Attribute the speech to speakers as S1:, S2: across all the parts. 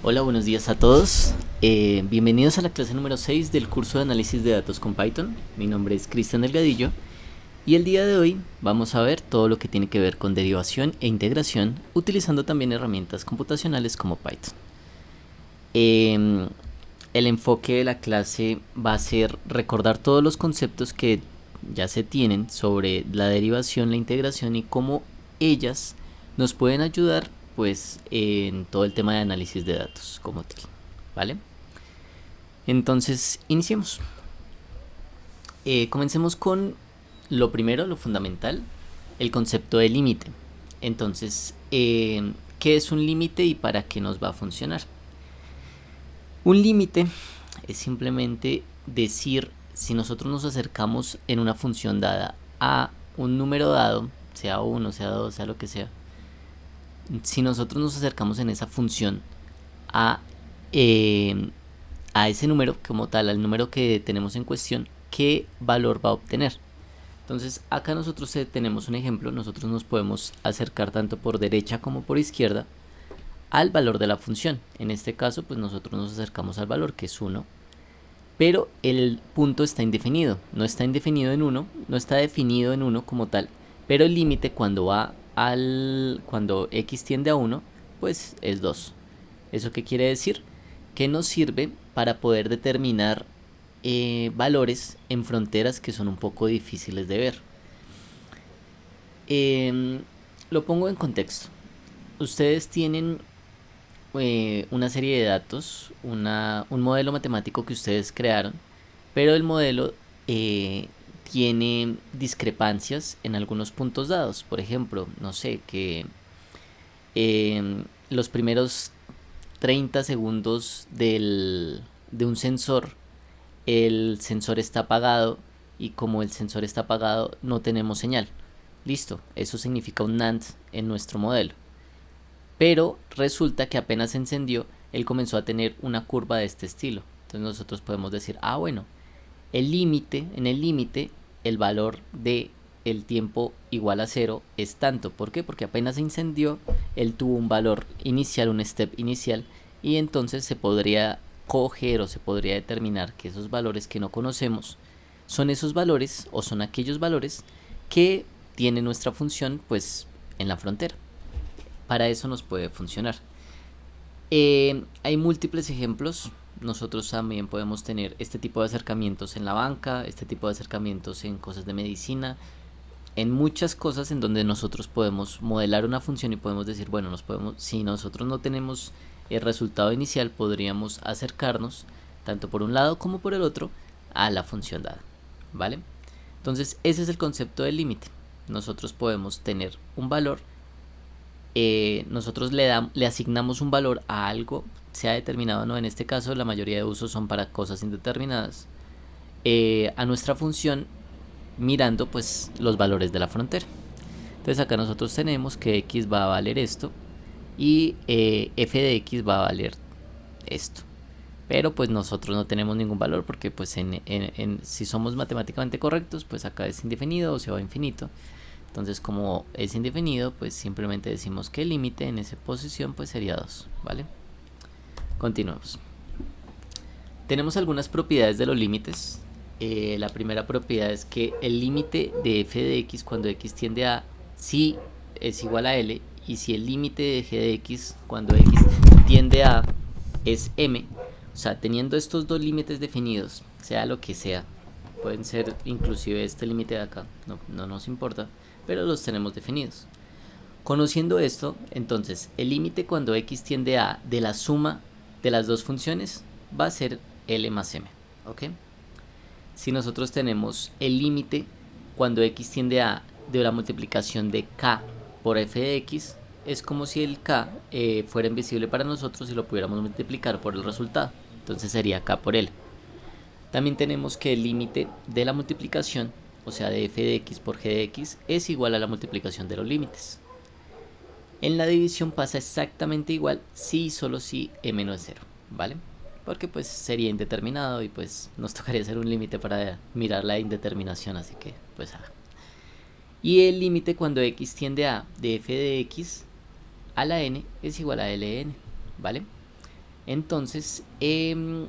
S1: Hola, buenos días a todos. Bienvenidos a la clase número 6 del curso de análisis de datos con Python. Mi nombre es Cristian Delgadillo y el día de hoy vamos a ver todo lo que tiene que ver con derivación e integración utilizando también herramientas computacionales como Python. El enfoque de la clase va a ser recordar todos los conceptos que ya se tienen sobre la derivación, la integración y cómo ellas nos pueden ayudar pues en todo el tema de análisis de datos como tal, ¿vale? Entonces, iniciemos. Comencemos con lo primero, lo fundamental, el concepto de límite. Entonces, ¿qué es un límite y para qué nos va a funcionar? Un límite es simplemente decir si nosotros nos acercamos en una función dada a un número dado, sea 1, sea 2, sea lo que sea, si nosotros nos acercamos en esa función a, eh, a ese número como tal, al número que tenemos en cuestión, ¿qué valor va a obtener? Entonces acá nosotros tenemos un ejemplo, nosotros nos podemos acercar tanto por derecha como por izquierda al valor de la función. En este caso pues nosotros nos acercamos al valor que es 1, pero el punto está indefinido, no está indefinido en 1, no está definido en 1 como tal, pero el límite cuando x tiende a 1 pues es 2. ¿Eso qué quiere decir? Que nos sirve para poder determinar valores en fronteras que son un poco difíciles de ver. Lo pongo en contexto. Ustedes tienen una serie de datos, un modelo matemático que ustedes crearon, pero el modelo tiene discrepancias en algunos puntos dados. Por ejemplo, no sé, que los primeros 30 segundos de un sensor, el sensor está apagado y como el sensor está apagado no tenemos señal. Listo, eso significa un NAND en nuestro modelo. Pero resulta que apenas se encendió, él comenzó a tener una curva de este estilo. Entonces nosotros podemos decir, bueno, en el límite, el valor de el tiempo igual a 0 es tanto. ¿Por qué? Porque apenas se incendió, él tuvo un valor inicial, un step inicial, y entonces se podría coger o se podría determinar que esos valores que no conocemos son esos valores o son aquellos valores que tiene nuestra función pues en la frontera. Para eso nos puede funcionar. Hay múltiples ejemplos. Nosotros también podemos tener este tipo de acercamientos en la banca, este tipo de acercamientos en cosas de medicina, en muchas cosas en donde nosotros podemos modelar una función y podemos decir, bueno, si nosotros no tenemos el resultado inicial, podríamos acercarnos tanto por un lado como por el otro a la función dada, ¿vale? Entonces ese es el concepto del límite. Nosotros podemos tener un valor, nosotros le asignamos un valor a algo, sea determinado o no. En este caso la mayoría de usos son para cosas indeterminadas, a nuestra función mirando pues los valores de la frontera. Entonces acá nosotros tenemos que x va a valer esto y f de x va a valer esto, pero pues nosotros no tenemos ningún valor porque pues si somos matemáticamente correctos pues acá es indefinido o se va a infinito. Entonces como es indefinido pues simplemente decimos que el límite en esa posición pues sería 2, ¿vale? Continuamos. Tenemos algunas propiedades de los límites. La primera propiedad es que el límite de f de x cuando x tiende a si es igual a l, y si el límite de g de x cuando x tiende a es m. O sea, teniendo estos dos límites definidos, sea lo que sea, pueden ser inclusive este límite de acá, no nos importa, pero los tenemos definidos. Conociendo esto, entonces el límite cuando x tiende a de la suma de las dos funciones va a ser l más m, ¿ok? Si nosotros tenemos el límite cuando x tiende a de la multiplicación de k por f de x, es como si el k fuera invisible para nosotros y lo pudiéramos multiplicar por el resultado. Entonces sería k por l. También tenemos que el límite de la multiplicación, o sea de f de x por g de x, es igual a la multiplicación de los límites. En la división pasa exactamente igual si y solo si m no es 0, ¿vale? Porque pues sería indeterminado y pues nos tocaría hacer un límite para mirar la indeterminación, así que pues y el límite cuando x tiende a de f de x a la n es igual a ln, ¿vale? Entonces, ¿qué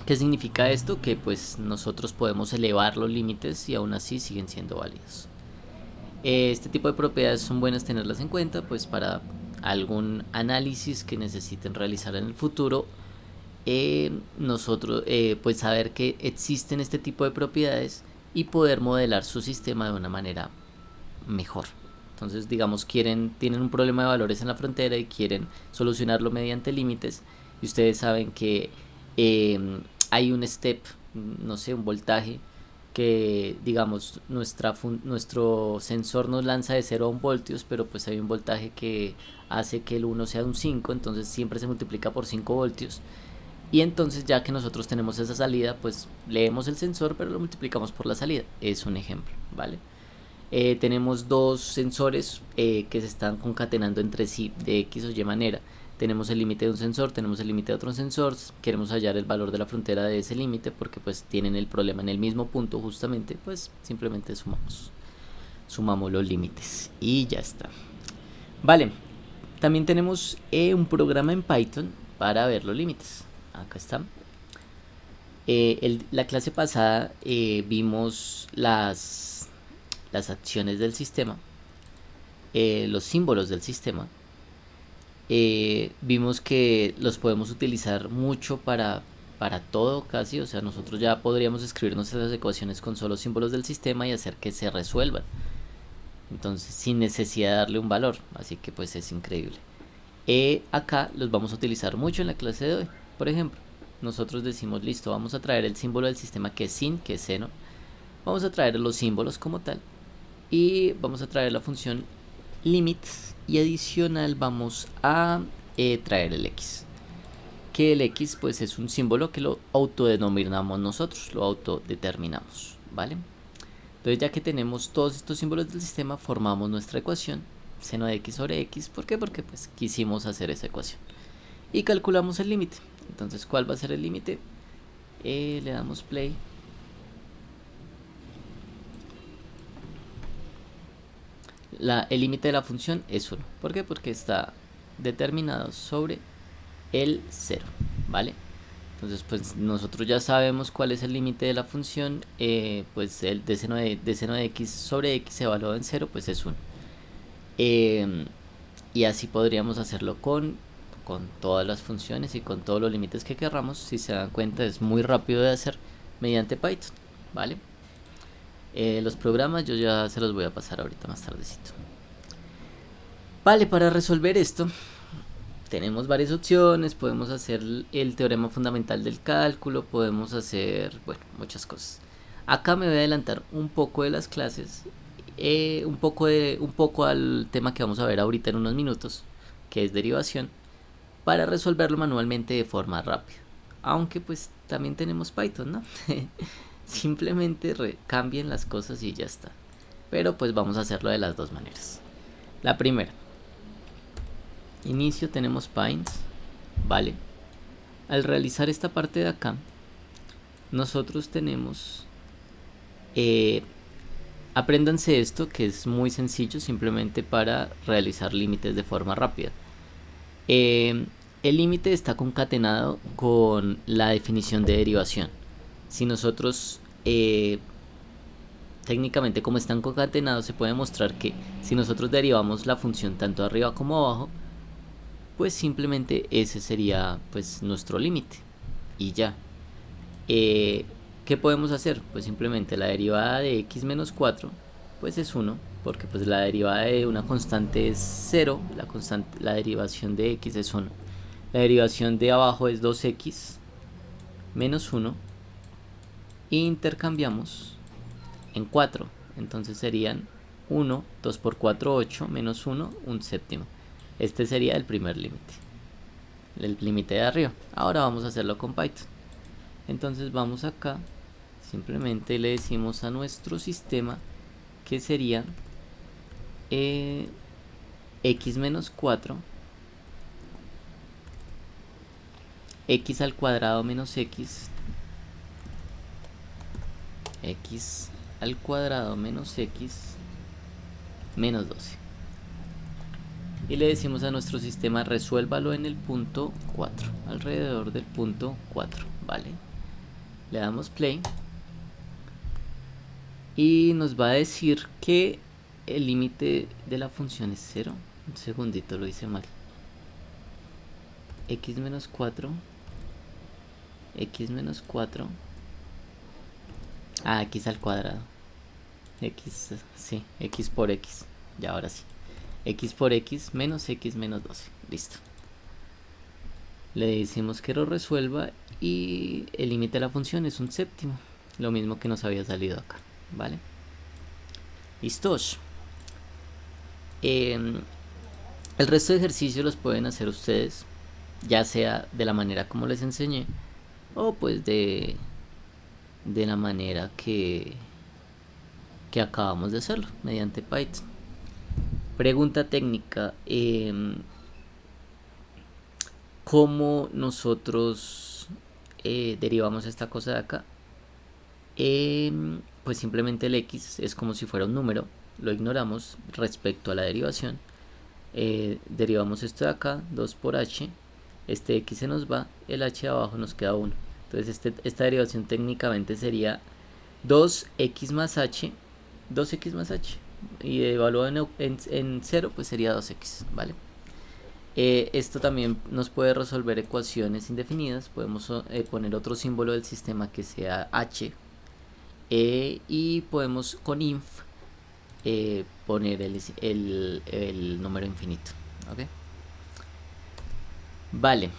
S1: significa esto? Que pues nosotros podemos elevar los límites y aún así siguen siendo válidos. Este tipo de propiedades son buenas tenerlas en cuenta pues para algún análisis que necesiten realizar en el futuro. Nosotros pues saber que existen este tipo de propiedades y poder modelar su sistema de una manera mejor. Entonces, digamos, tienen un problema de valores en la frontera y quieren solucionarlo mediante límites. Y ustedes saben que eh, hay un step, no sé, un voltaje, que digamos nuestro sensor nos lanza de 0 a 1 voltios, pero pues hay un voltaje que hace que el 1 sea un 5, entonces siempre se multiplica por 5 voltios. Y entonces ya que nosotros tenemos esa salida, pues leemos el sensor, pero lo multiplicamos por la salida. Es un ejemplo, ¿vale? Tenemos dos sensores que se están concatenando entre sí de X o Y manera. Tenemos el límite de un sensor, tenemos el límite de otro sensor, queremos hallar el valor de la frontera de ese límite porque pues tienen el problema en el mismo punto justamente, pues simplemente sumamos los límites y ya está. Vale, también tenemos un programa en Python para ver los límites. Acá está. La clase pasada vimos las acciones del sistema, los símbolos del sistema. Vimos que los podemos utilizar mucho para todo casi, o sea, nosotros ya podríamos escribir nuestras ecuaciones con solo símbolos del sistema y hacer que se resuelvan. Entonces, sin necesidad de darle un valor, así que pues es increíble. Acá los vamos a utilizar mucho en la clase de hoy. Por ejemplo, nosotros decimos, listo, vamos a traer el símbolo del sistema que es sin, que es seno. Vamos a traer los símbolos como tal y vamos a traer la función limit y adicional vamos a traer el x, que el x pues es un símbolo que lo autodenominamos nosotros, lo autodeterminamos, ¿vale? Entonces ya que tenemos todos estos símbolos del sistema, formamos nuestra ecuación seno de x sobre x. ¿Por qué? Porque pues quisimos hacer esa ecuación y calculamos el límite. Entonces, ¿cuál va a ser el límite? Le damos play. El límite de la función es 1. ¿Por qué? Porque está determinado sobre el 0, ¿vale? Entonces, pues nosotros ya sabemos cuál es el límite de la función, pues el de seno de x sobre x evaluado en 0, pues es 1. Y así podríamos hacerlo con todas las funciones y con todos los límites que querramos. Si se dan cuenta, es muy rápido de hacer mediante Python, ¿vale? Los programas yo ya se los voy a pasar ahorita más tardecito. Vale, para resolver esto tenemos varias opciones. Podemos hacer el teorema fundamental del cálculo, podemos hacer, bueno, muchas cosas. Acá me voy a adelantar un poco de las clases, un poco al tema que vamos a ver ahorita en unos minutos, que es derivación, para resolverlo manualmente de forma rápida. Aunque pues también tenemos Python, ¿no? Simplemente cambien las cosas y ya está. Pero pues vamos a hacerlo de las dos maneras. La primera, inicio, tenemos Pines, vale. Al realizar esta parte de acá, nosotros tenemos apréndanse esto, que es muy sencillo, simplemente para realizar límites de forma rápida. El límite está concatenado con la definición de derivación. Si nosotros técnicamente, como están concatenados, se puede mostrar que si nosotros derivamos la función tanto arriba como abajo, pues simplemente ese sería pues nuestro límite y ya. ¿Qué podemos hacer? Pues simplemente la derivada de x menos 4 pues es 1, porque pues la derivada de una constante es 0, la derivación de x es 1. La derivación de abajo es 2x menos 1 e intercambiamos en 4. Entonces serían 1, 2 por 4, 8, menos 1, un séptimo. Este sería el primer límite, el límite de arriba. Ahora vamos a hacerlo con Python. Entonces vamos acá, simplemente le decimos a nuestro sistema que sería x menos 4, x al cuadrado menos x al cuadrado menos x menos 12. y le decimos a nuestro sistema resuélvalo en el punto 4, alrededor del punto 4, ¿vale? Le damos play y nos va a decir que el límite de la función es 0. Un segundito, lo hice mal. X menos 4. X menos 4. Ah, X al cuadrado. X, sí, X por X. Ya, ahora sí. X por X menos X menos 12. Listo. Le decimos que lo resuelva y el límite de la función es un séptimo. Lo mismo que nos había salido acá, ¿vale? Listos. El resto de ejercicios los pueden hacer ustedes, ya sea de la manera como les enseñé o pues de la manera que acabamos de hacerlo mediante Python. Pregunta técnica: ¿cómo nosotros derivamos esta cosa de acá? Pues simplemente el x es como si fuera un número, lo ignoramos respecto a la derivación. Derivamos esto de acá, 2 por h, este x se nos va, el h de abajo nos queda 1. Entonces esta derivación técnicamente sería 2x más h, 2x más h, y evaluado en 0 pues sería 2x, ¿vale? Esto también nos puede resolver ecuaciones indefinidas. Podemos poner otro símbolo del sistema que sea h, y podemos con inf poner el número infinito, ¿ok? Vale,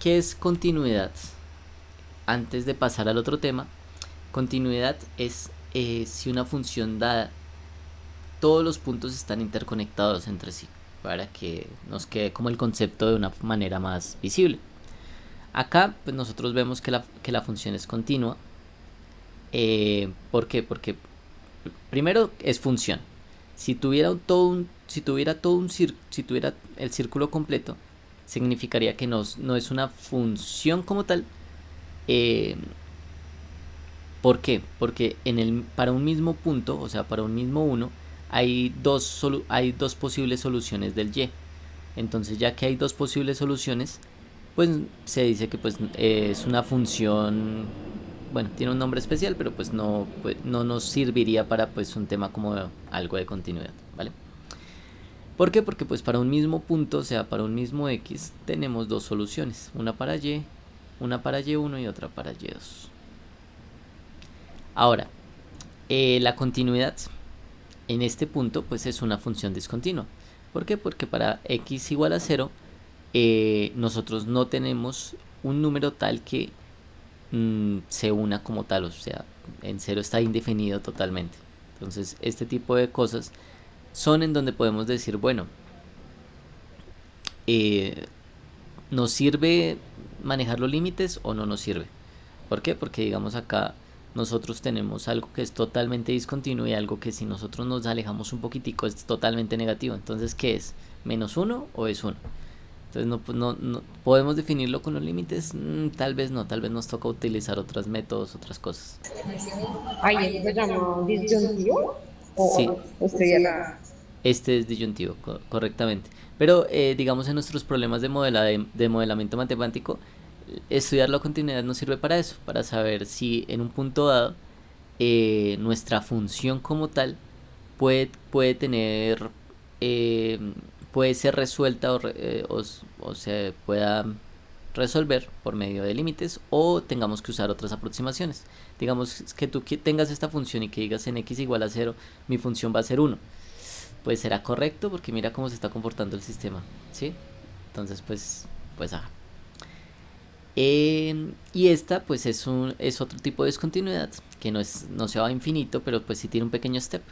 S1: ¿qué es continuidad? Antes de pasar al otro tema, continuidad es si una función dada, todos los puntos están interconectados entre sí, para que nos quede como el concepto de una manera más visible. Acá pues nosotros vemos que la función es continua. ¿Por qué? Porque primero es función. Si tuviera el círculo completo, significaría que no es una función como tal. ¿Por qué? Porque para un mismo punto, o sea, para un mismo 1, hay dos posibles soluciones del y. Entonces, ya que hay dos posibles soluciones, pues se dice que pues es una función, bueno, tiene un nombre especial, pero pues no nos serviría para pues un tema como algo de continuidad, ¿vale? ¿Por qué? Porque pues para un mismo punto, o sea, para un mismo x, tenemos dos soluciones, una para y1 y otra para y2. Ahora, la continuidad en este punto pues es una función discontinua. ¿Por qué? Porque para x igual a 0, nosotros no tenemos un número tal que se una como tal, o sea, en 0 está indefinido totalmente. Entonces, este tipo de cosas son en donde podemos decir, bueno, ¿nos sirve manejar los límites o no nos sirve? ¿Por qué? Porque digamos acá nosotros tenemos algo que es totalmente discontinuo y algo que si nosotros nos alejamos un poquitico es totalmente negativo. Entonces, ¿qué es? ¿Menos 1 o es 1? Entonces no podemos definirlo con los límites. Tal vez no, tal vez nos toca utilizar otros métodos, otras cosas.
S2: Ay, ¿eso se llama disyuntivo?
S1: Sí,
S2: ¿O estoy errada?
S1: este es disyuntivo, correctamente. Pero digamos en nuestros problemas de modelamiento matemático, estudiar la continuidad nos sirve para eso, para saber si en un punto dado nuestra función como tal puede tener, eh, puede ser resuelta o se pueda resolver por medio de límites o tengamos que usar otras aproximaciones. Digamos que tú tengas esta función y que digas en x igual a 0, mi función va a ser 1. Pues será correcto porque mira cómo se está comportando el sistema, ¿sí? Entonces pues ajá. Y esta pues es otro tipo de discontinuidad que no se va a infinito, pero pues sí tiene un pequeño step.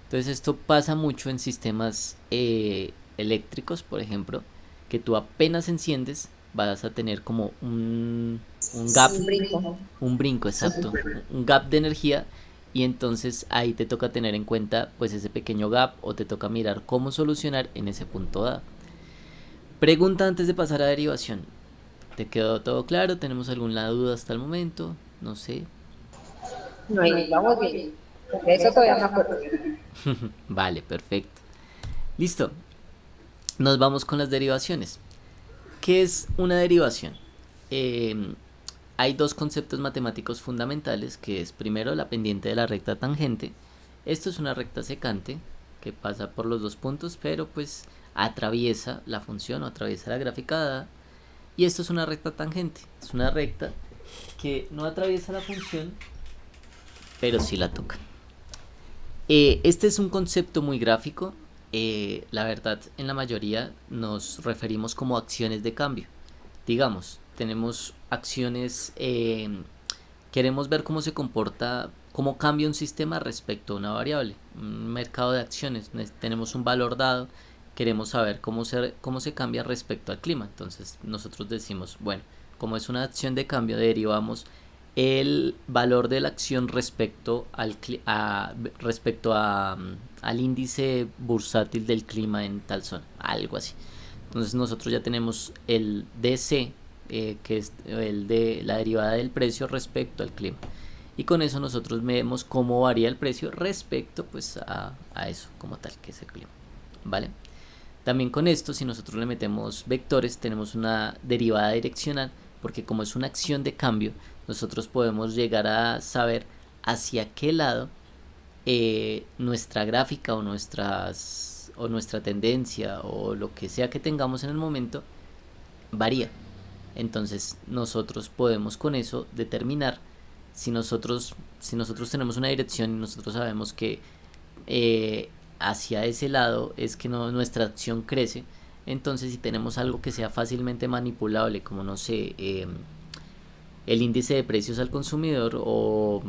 S1: Entonces esto pasa mucho en sistemas eléctricos, por ejemplo, que tú apenas enciendes vas a tener como un gap,
S2: Un brinco.
S1: un brinco exacto, un gap de energía, y entonces ahí te toca tener en cuenta pues ese pequeño gap o te toca mirar cómo solucionar en ese punto dado. Pregunta antes de pasar a derivación. ¿Te quedó todo claro? ¿Tenemos alguna duda hasta el momento? No sé.
S2: No, ahí vamos bien. Porque eso todavía me acuerdo.
S1: Vale, perfecto. Listo. Nos vamos con las derivaciones. ¿Qué es una derivación? Eh, Hay dos conceptos matemáticos fundamentales, que es primero la pendiente de la recta tangente. Esto es una recta secante que pasa por los dos puntos, pero pues atraviesa la función o atraviesa la gráfica dada. Y esto es una recta tangente, es una recta que no atraviesa la función, pero sí la toca. Este es un concepto muy gráfico. La verdad, en la mayoría nos referimos como acciones de cambio. Digamos, tenemos acciones, queremos ver cómo se comporta, cómo cambia un sistema respecto a una variable, un mercado de acciones. Tenemos un valor dado, queremos saber cómo se cambia respecto al clima. Entonces nosotros decimos, bueno, como es una acción de cambio, derivamos el valor de la acción al índice bursátil del clima en tal zona, algo así. Entonces nosotros ya tenemos el DC, que es el de la derivada del precio respecto al clima. Y con eso nosotros vemos cómo varía el precio respecto pues a eso como tal, que es el clima. ¿Vale? También con esto, si nosotros le metemos vectores, tenemos una derivada direccional, porque como es una acción de cambio, nosotros podemos llegar a saber hacia qué lado nuestra gráfica o nuestra tendencia o lo que sea que tengamos en el momento varía. Entonces nosotros podemos con eso determinar si nosotros tenemos una dirección y nosotros sabemos que hacia ese lado es que nuestra acción crece. Entonces si tenemos algo que sea fácilmente manipulable, como no sé, el índice de precios al consumidor o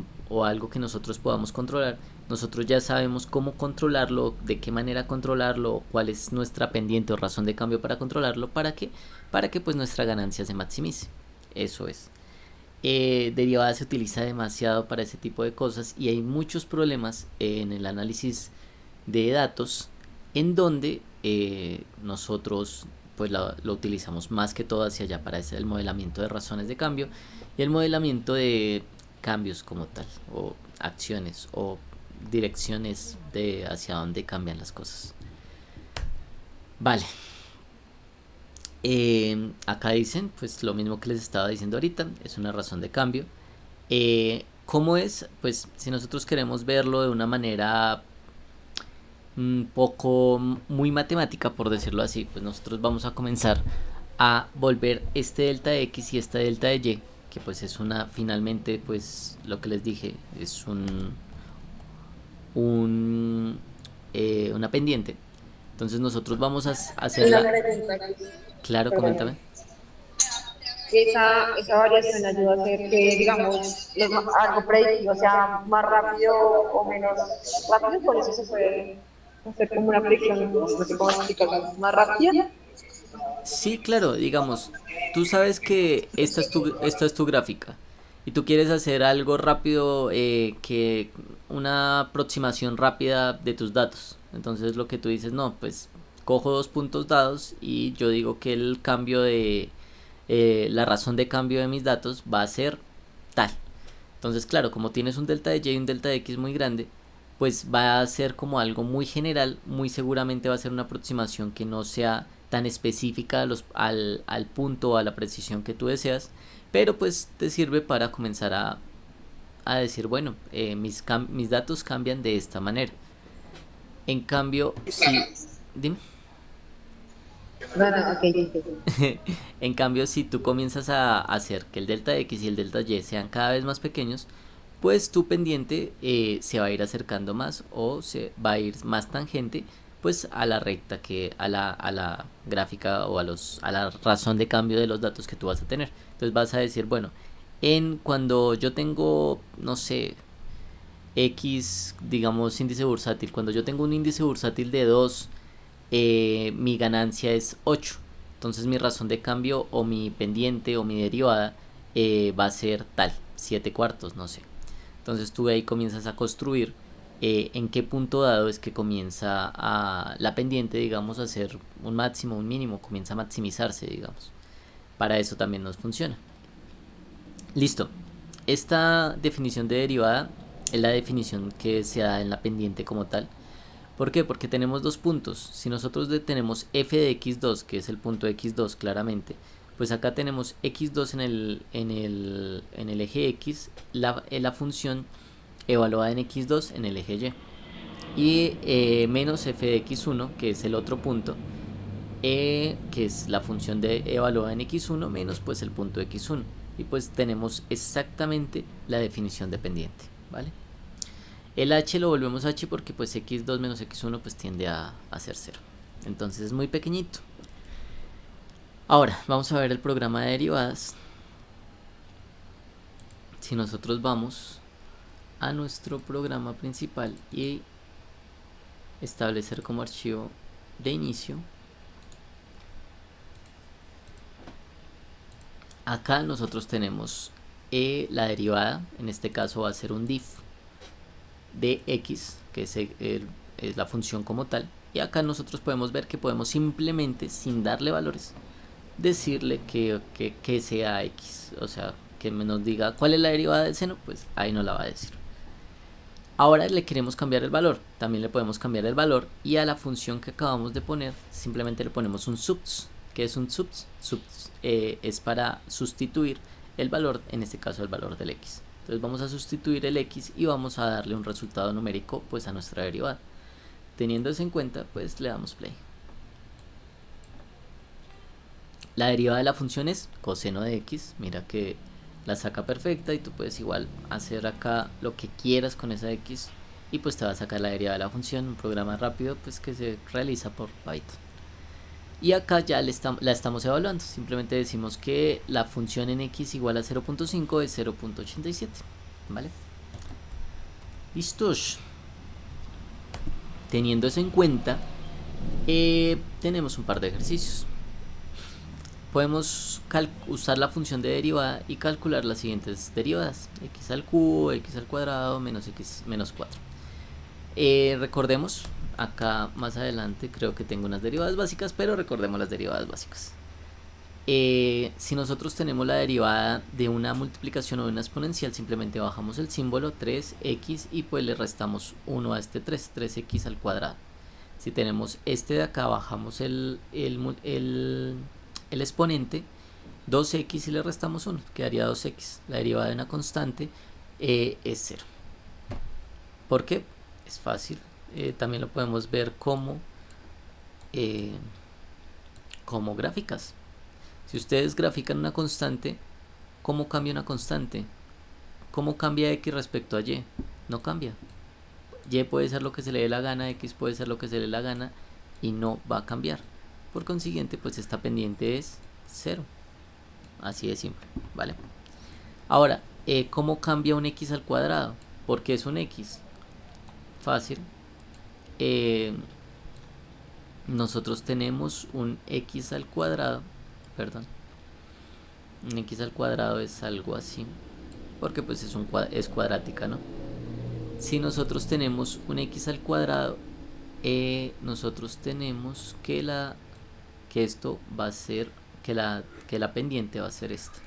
S1: algo que nosotros podamos controlar, nosotros ya sabemos cómo controlarlo, de qué manera controlarlo, cuál es nuestra pendiente o razón de cambio para controlarlo, para que pues nuestra ganancia se maximice. Eso es. Derivada se utiliza demasiado para ese tipo de cosas y hay muchos problemas en el análisis de datos en donde nosotros pues lo utilizamos más que todo hacia allá para hacer el modelamiento de razones de cambio y el modelamiento de cambios como tal, o acciones o direcciones de hacia dónde cambian las cosas. Vale. Acá dicen pues lo mismo que les estaba diciendo ahorita, es una razón de cambio. ¿Cómo es? Pues si nosotros queremos verlo de una manera un poco muy matemática, por decirlo así, pues nosotros vamos a comenzar a volver este delta de x y esta delta de y, que pues es finalmente, pues lo que les dije, es un una pendiente. Entonces nosotros vamos a
S2: Una
S1: hacerla.
S2: pregunta,
S1: Claro,
S2: perdón.
S1: coméntame.
S2: Esa variación ayuda a hacer que, digamos, algo predictivo sea más rápido o menos rápido, por eso se puede hacer como una predicción, no sé cómo explicarlo, más rápida.
S1: Sí, claro, digamos, tú sabes que esta es tu gráfica y tú quieres hacer algo rápido, que una aproximación rápida de tus datos. Entonces lo que tú dices, no, pues cojo dos puntos dados y yo digo que el cambio la razón de cambio de mis datos va a ser tal. Entonces, claro, como tienes un delta de y y un delta de x muy grande, pues va a ser como algo muy general, muy seguramente va a ser una aproximación que no sea tan específica al punto o a la precisión que tú deseas, pero pues te sirve para comenzar a decir, bueno, mis datos cambian de esta manera. En cambio, si... Dime.
S2: No, no, ok, ok.
S1: En cambio, si tú comienzas a hacer que el delta x y el delta y sean cada vez más pequeños, pues tu pendiente se va a ir acercando más o se va a ir más tangente pues a la recta, a la gráfica o a la razón de cambio de los datos que tú vas a tener. Entonces vas a decir, bueno, cuando yo tengo, no sé, X, digamos, índice bursátil, cuando yo tengo un índice bursátil de 2, mi ganancia es 8. Entonces mi razón de cambio o mi pendiente o mi derivada va a ser tal, 7 cuartos, no sé. Entonces tú ahí comienzas a construir en qué punto dado es que comienza la pendiente, digamos, a ser un máximo, un mínimo, comienza a maximizarse, digamos. Para eso también nos funciona. Listo. Esta definición de derivada es la definición que se da en la pendiente como tal. ¿Por qué? Porque tenemos dos puntos. Si nosotros tenemos f de x2, que es el punto x2 claramente, pues acá tenemos x2 en el eje x, la función evaluada en x2 en el eje y. Y menos f de x1, que es el otro punto, que es la función de evaluada en x1 menos pues el punto x1. Y pues tenemos exactamente la definición de pendiente, ¿vale? El h lo volvemos h porque pues x2 menos x1 pues tiende a ser 0. Entonces es muy pequeñito. Ahora vamos a ver el programa de derivadas. Si nosotros vamos a nuestro programa principal y establecer como archivo de inicio, acá nosotros tenemos la derivada. En este caso va a ser un diff de x, que es la función como tal, y acá nosotros podemos ver que podemos simplemente, sin darle valores, decirle que sea x, o sea, que nos diga cuál es la derivada del seno, pues ahí nos la va a decir. Ahora le queremos cambiar el valor, también le podemos cambiar el valor, y a la función que acabamos de poner simplemente le ponemos un subs. ¿Qué es un subs? Subs es para sustituir el valor, en este caso el valor del x. Entonces vamos a sustituir el x y vamos a darle un resultado numérico pues a nuestra derivada. Teniendo eso en cuenta, pues le damos play. La derivada de la función es coseno de x. Mira que la saca perfecta y tú puedes igual hacer acá lo que quieras con esa x y pues te va a sacar la derivada de la función, un programa rápido pues que se realiza por Python. Y acá ya la estamos evaluando. Simplemente decimos que la función en x igual a 0.5 es 0.87. ¿Vale? Listos. Teniendo eso en cuenta, tenemos un par de ejercicios. Podemos usar la función de derivada y calcular las siguientes derivadas: x al cubo, x al cuadrado, menos x menos 4. Recordemos, acá más adelante creo que tengo unas derivadas básicas, pero recordemos las derivadas básicas. Si nosotros tenemos la derivada de una multiplicación o de una exponencial, simplemente bajamos el símbolo 3x y pues le restamos 1 a este 3x al cuadrado. Si tenemos este de acá, bajamos el exponente 2x y le restamos 1, quedaría 2x. La derivada de una constante es 0. ¿Por qué? Es fácil. También lo podemos ver como gráficas. Si ustedes grafican una constante, ¿cómo cambia una constante? ¿Cómo cambia x respecto a y? No cambia. Y puede ser lo que se le dé la gana, x puede ser lo que se le dé la gana y no va a cambiar. Por consiguiente, pues esta pendiente es 0. Así de simple, ¿vale? Ahora, ¿cómo cambia un x al cuadrado? ¿Por qué es un x? Fácil. Nosotros tenemos un x al cuadrado, perdón, un x al cuadrado es algo así, porque pues es cuadrática, ¿no? Si nosotros tenemos un x al cuadrado, nosotros tenemos que esto va a ser, que la pendiente va a ser esta.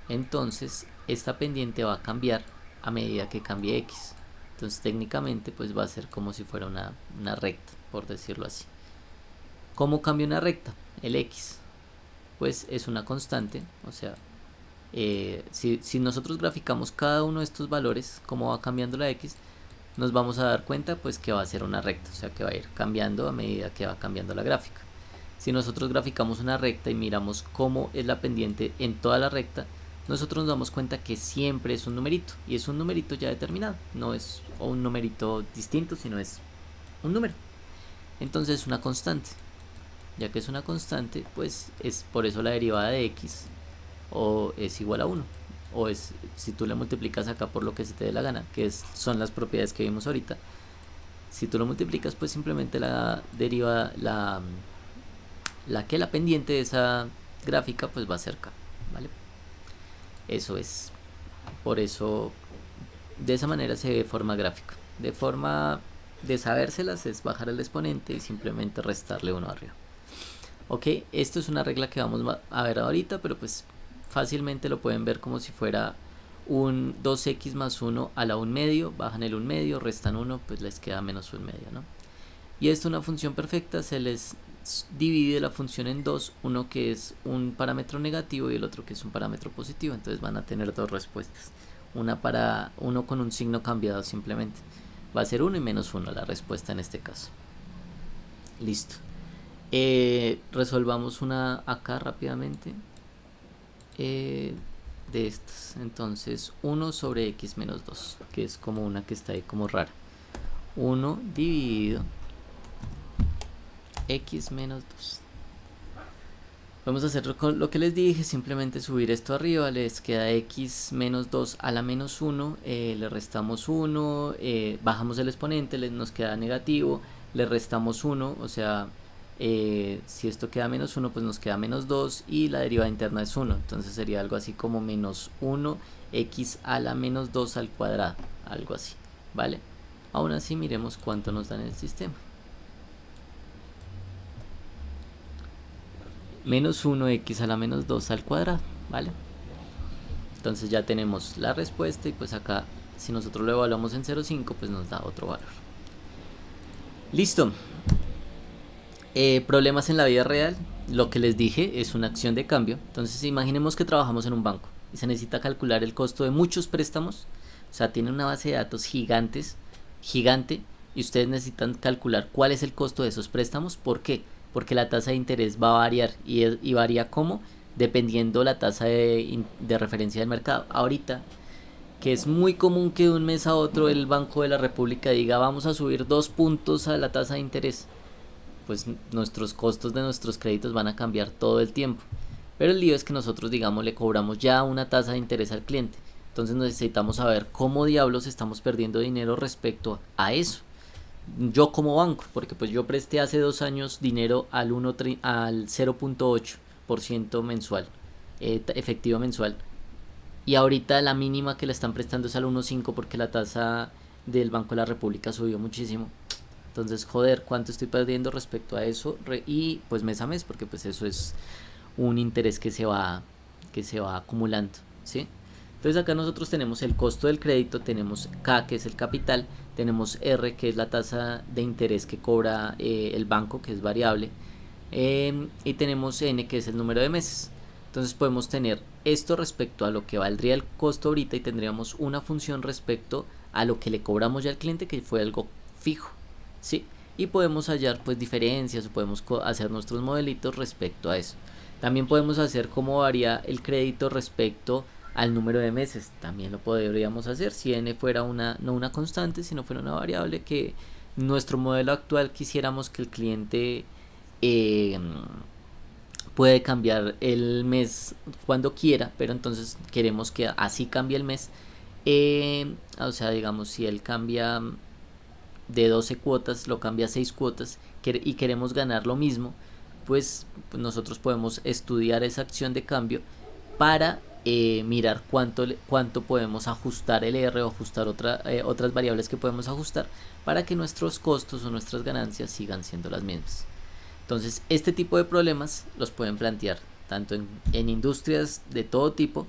S1: Entonces esta pendiente va a cambiar a medida que cambie x. Entonces técnicamente pues va a ser como si fuera una recta, por decirlo así. ¿Cómo cambia una recta? El x pues es una constante, o sea, si nosotros graficamos cada uno de estos valores, cómo va cambiando la x, nos vamos a dar cuenta pues que va a ser una recta, o sea que va a ir cambiando a medida que va cambiando la gráfica. Si nosotros graficamos una recta y miramos cómo es la pendiente en toda la recta, nosotros nos damos cuenta que siempre es un numerito, y es un numerito ya determinado, no es un numerito distinto, sino es un número. Entonces es una constante. Ya que es una constante, pues es por eso la derivada de x o es igual a 1, o es, si tú le multiplicas acá por lo que se te dé la gana, que son las propiedades que vimos ahorita, si tú lo multiplicas, pues simplemente la derivada, la pendiente de esa gráfica pues va a ser k, ¿vale? Eso es, por eso de esa manera se ve de forma gráfica. De forma de sabérselas es bajar el exponente y simplemente restarle 1 arriba. Ok, esto es una regla que vamos a ver ahorita, pero pues fácilmente lo pueden ver como si fuera un 2x más 1 a la 1 medio, bajan el 1 medio, restan 1, pues les queda menos 1 medio, ¿no? Y esto es una función perfecta, se les divide la función en dos, uno que es un parámetro negativo y el otro que es un parámetro positivo, entonces van a tener dos respuestas, uno con un signo cambiado simplemente, va a ser 1 y menos 1 la respuesta en este caso. Listo. Resolvamos una acá rápidamente de estas, entonces 1 sobre x menos 2, que es como una que está ahí como rara, 1 dividido x menos 2. Vamos a hacer con lo que les dije, simplemente subir esto arriba, les queda x menos 2 a la menos 1, le restamos 1, bajamos el exponente, nos queda negativo, le restamos 1, o sea, si esto queda menos 1, pues nos queda menos 2 y la derivada interna es 1, entonces sería algo así como menos 1 x a la menos 2 al cuadrado, algo así, ¿vale? Aún así miremos cuánto nos da en el sistema. Menos 1x a la menos 2 al cuadrado, ¿vale? Entonces ya tenemos la respuesta y pues acá si nosotros lo evaluamos en 0,5 pues nos da otro valor. Listo. Problemas en la vida real. Lo que les dije es una acción de cambio. Entonces imaginemos que trabajamos en un banco y se necesita calcular el costo de muchos préstamos. O sea, tienen una base de datos gigante, y ustedes necesitan calcular cuál es el costo de esos préstamos. ¿Por qué? Porque la tasa de interés va a variar y varía ¿cómo? Dependiendo la tasa de referencia del mercado. Ahorita, que es muy común que de un mes a otro el Banco de la República diga vamos a subir 2 puntos a la tasa de interés, pues nuestros costos de nuestros créditos van a cambiar todo el tiempo. Pero el lío es que nosotros, digamos, le cobramos ya una tasa de interés al cliente. Entonces necesitamos saber cómo diablos estamos perdiendo dinero respecto a eso. Yo como banco, porque pues yo presté hace 2 años dinero al 0.8% mensual, efectivo mensual, y ahorita la mínima que le están prestando es al 1.5 porque la tasa del Banco de la República subió muchísimo. Entonces, joder, ¿cuánto estoy perdiendo respecto a eso? Y pues mes a mes, porque pues eso es un interés que se va acumulando, ¿sí? Entonces acá nosotros tenemos el costo del crédito, tenemos K que es el capital, tenemos R que es la tasa de interés que cobra el banco, que es variable, y tenemos N que es el número de meses. Entonces podemos tener esto respecto a lo que valdría el costo ahorita y tendríamos una función respecto a lo que le cobramos ya al cliente, que fue algo fijo, ¿sí? Y podemos hallar pues diferencias o podemos hacer nuestros modelitos respecto a eso. También podemos hacer cómo varía el crédito respecto al número de meses, también lo podríamos hacer si n fuera no una constante, sino fuera una variable, que nuestro modelo actual quisiéramos que el cliente puede cambiar el mes cuando quiera, pero entonces queremos que así cambie el mes, o sea, digamos, si él cambia de 12 cuotas, lo cambia a 6 cuotas y queremos ganar lo mismo, pues nosotros podemos estudiar esa acción de cambio para mirar cuánto podemos ajustar el R o ajustar otras variables que podemos ajustar para que nuestros costos o nuestras ganancias sigan siendo las mismas. Entonces este tipo de problemas los pueden plantear tanto en industrias de todo tipo.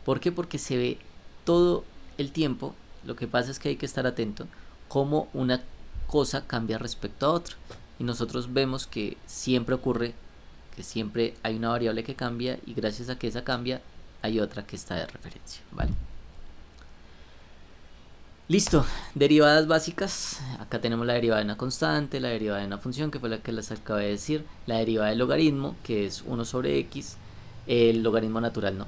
S1: ¿Por qué? Porque se ve todo el tiempo. Lo que pasa es que hay que estar atento cómo una cosa cambia respecto a otra, y nosotros vemos que siempre ocurre que siempre hay una variable que cambia y gracias a que esa cambia hay otra que está de referencia, ¿vale? Listo, derivadas básicas. Acá tenemos la derivada de una constante, la derivada de una función, que fue la que les acabé de decir, la derivada del logaritmo, que es 1 sobre x, el logaritmo natural, ¿no?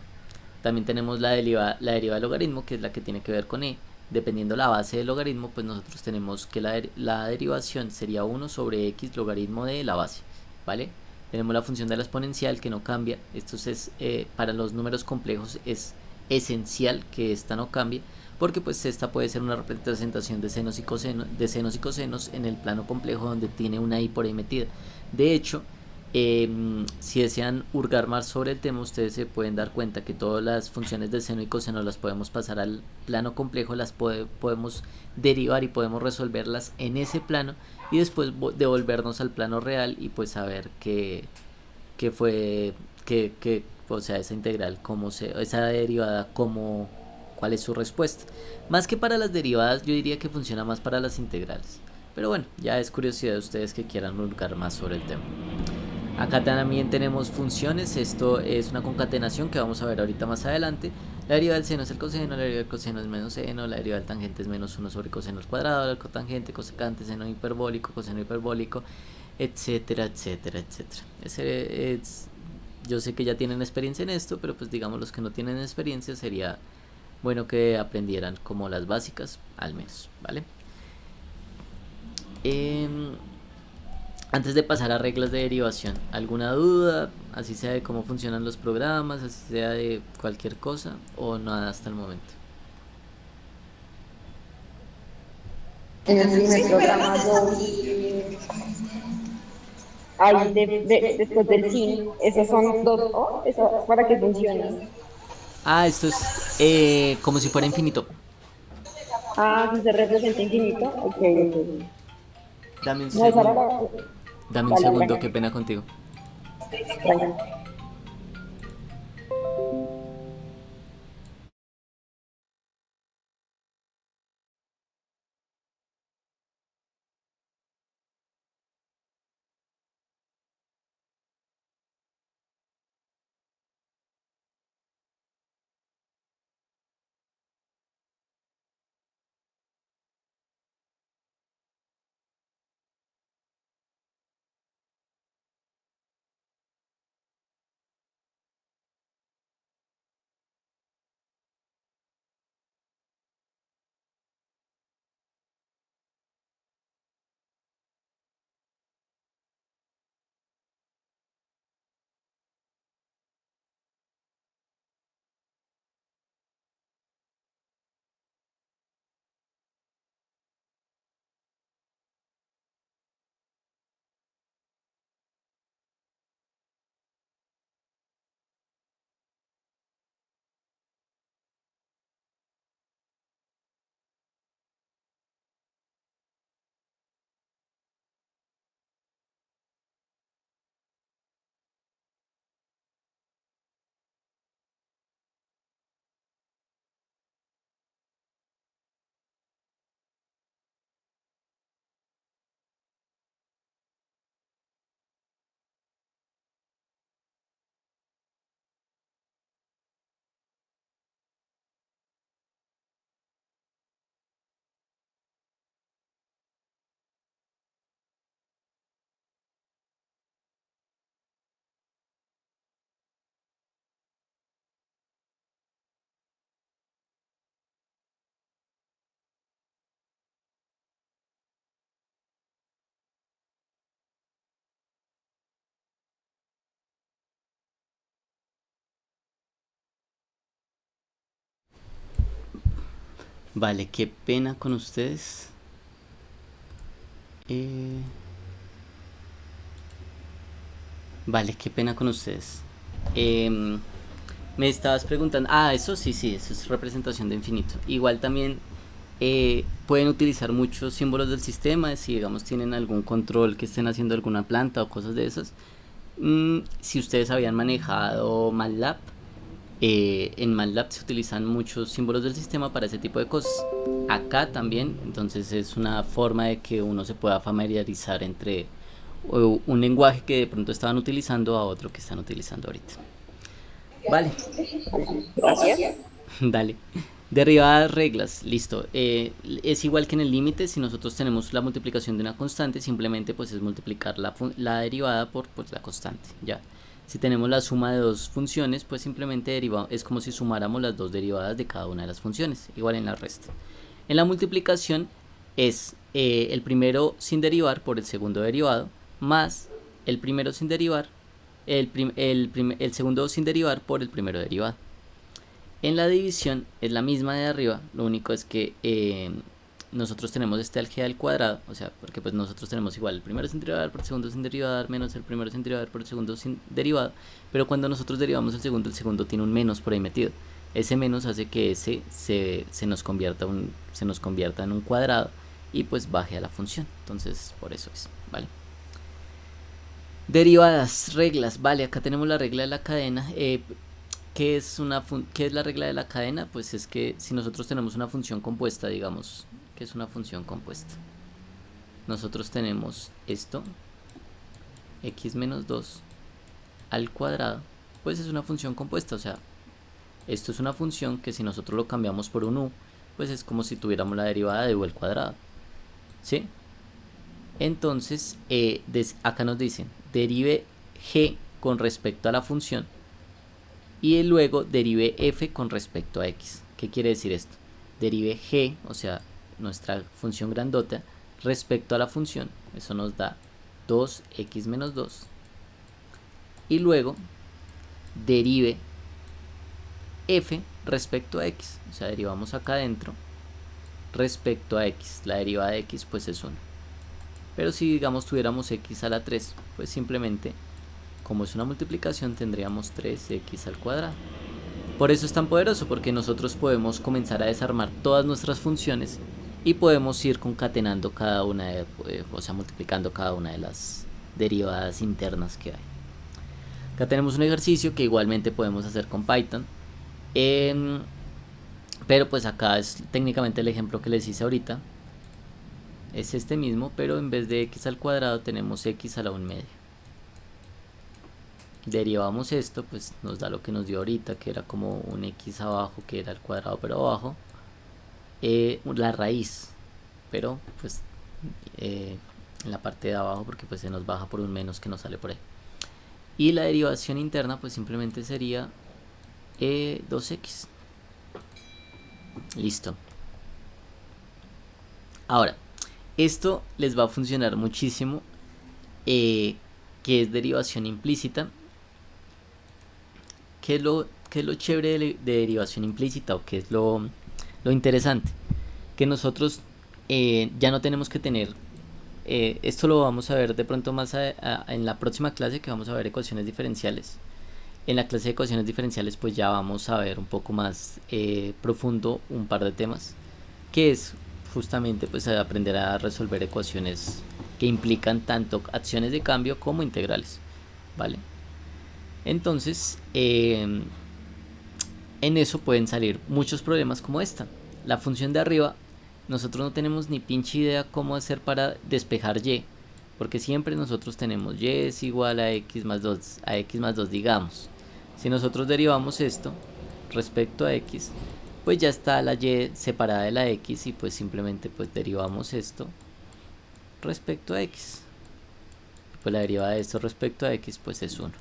S1: También tenemos la derivada del logaritmo, que es la que tiene que ver con e. Dependiendo la base del logaritmo, pues nosotros tenemos que la derivación sería 1 sobre x logaritmo de la base, ¿vale? Tenemos la función de la exponencial, que no cambia. Esto es para los números complejos es esencial que esta no cambie, porque pues esta puede ser una representación de senos y cosenos en el plano complejo donde tiene una i por ahí metida. De hecho, si desean hurgar más sobre el tema, ustedes se pueden dar cuenta que todas las funciones de seno y coseno las podemos pasar al plano complejo, las podemos derivar y podemos resolverlas en ese plano y después devolvernos al plano real y pues saber que fue o sea, esa integral, esa derivada, cómo cuál es su respuesta. Más que para las derivadas, yo diría que funciona más para las integrales. Pero bueno, ya es curiosidad de ustedes que quieran buscar más sobre el tema. Acá también tenemos funciones, esto es una concatenación que vamos a ver ahorita más adelante. La derivada del seno es el coseno, la derivada del coseno es menos seno, la derivada del tangente es menos 1 sobre coseno al cuadrado, el cotangente, cosecante, seno hiperbólico, coseno hiperbólico, etcétera, etcétera, etcétera. Yo sé que ya tienen experiencia en esto, pero pues digamos los que no tienen experiencia sería bueno que aprendieran como las básicas, al menos, ¿vale? Antes de pasar a reglas de derivación, ¿alguna duda? Así sea de cómo funcionan los programas, así sea de cualquier cosa, o nada hasta el momento.
S2: En el primer programa yo ahí después del sin, esos son dos O, eso para que funcione.
S1: Ah, esto es como si fuera infinito.
S2: Ah, si se representa infinito, ok, ok.
S1: Dame un
S2: No, esa era
S1: segundo.
S2: la...
S1: Dame un
S2: Vale,
S1: segundo, qué
S2: tranquilo,
S1: pena contigo.
S2: tranquilo.
S1: Vale, qué pena con ustedes. Eh, vale, qué pena con ustedes. Em, Me estabas preguntando. Ah, eso sí, sí, eso es representación de infinito. Igual también pueden utilizar muchos símbolos del sistema. Si, digamos, tienen algún control que estén haciendo alguna planta o cosas de esas. Si ustedes habían manejado MATLAB, en MATLAB se utilizan muchos símbolos del sistema para ese tipo de cosas. Acá también, entonces es una forma de que uno se pueda familiarizar entre un lenguaje que de pronto estaban utilizando a otro que están utilizando ahorita. Vale,
S2: Gracias.
S1: dale. Derivadas reglas, listo. Es igual que en el límite, si nosotros tenemos la multiplicación de una constante, simplemente pues es multiplicar la derivada por pues, la constante, ya. Si tenemos la suma de dos funciones, pues simplemente es como si sumáramos las dos derivadas de cada una de las funciones, igual en la resta. En la multiplicación es el primero sin derivar por el segundo derivado, más el primero sin derivar, el segundo sin derivar por el primero derivado. En la división es la misma de arriba, lo único es que nosotros tenemos este álgebra al cuadrado, o sea, porque pues nosotros tenemos igual el primero sin derivar por el segundo sin derivado menos el primero sin derivar por el segundo sin derivado, pero cuando nosotros derivamos el segundo tiene un menos por ahí metido. Ese menos hace que ese se nos convierta en un cuadrado y pues baje a la función, entonces por eso es, ¿vale? Derivadas, reglas, vale, acá tenemos la regla de la cadena. ¿Qué es la regla de la cadena? Pues es que si nosotros tenemos una función compuesta, digamos, que es una función compuesta, nosotros tenemos esto, x menos 2 al cuadrado, pues es una función compuesta, o sea, esto es una función que si nosotros lo cambiamos por un u, pues es como si tuviéramos la derivada de u al cuadrado, ¿sí? Entonces, acá nos dicen, derive g con respecto a la función y luego derive f con respecto a x. ¿Qué quiere decir esto? Derive g, o sea, nuestra función grandota, respecto a la función, eso nos da 2x menos 2, y luego derive f respecto a x, o sea, derivamos acá adentro respecto a x, la derivada de x pues es 1. Pero si digamos tuviéramos x a la 3, pues simplemente, como es una multiplicación, tendríamos 3x al cuadrado. Por eso es tan poderoso, porque nosotros podemos comenzar a desarmar todas nuestras funciones y podemos ir concatenando cada una o sea, multiplicando cada una de las derivadas internas que hay. Acá tenemos un ejercicio que igualmente podemos hacer con Python, pero pues acá es técnicamente el ejemplo que les hice ahorita. Es este mismo, pero en vez de x al cuadrado tenemos x a la 1 media. Derivamos esto, pues nos da lo que nos dio ahorita, que era como un x abajo, que era el cuadrado pero abajo, la raíz, pero pues en la parte de abajo, porque pues se nos baja por un menos que nos sale por ahí. Y la derivación interna pues simplemente sería 2x. Listo. Ahora, esto les va a funcionar muchísimo, que es derivación implícita. ¿Qué es lo chévere de derivación implícita, o qué es lo interesante? Que nosotros ya no tenemos que tener, esto lo vamos a ver de pronto más en la próxima clase, que vamos a ver ecuaciones diferenciales. En la clase de ecuaciones diferenciales pues ya vamos a ver un poco más profundo un par de temas, que es justamente pues aprender a resolver ecuaciones que implican tanto acciones de cambio como integrales, ¿vale? Entonces, en eso pueden salir muchos problemas como esta. La función de arriba, nosotros no tenemos ni pinche idea cómo hacer para despejar y, porque siempre nosotros tenemos y es igual a x más 2, digamos. Si nosotros derivamos esto respecto a x, pues ya está la y separada de la x, y pues simplemente pues derivamos esto respecto a x. Pues la derivada de esto respecto a x pues es 1.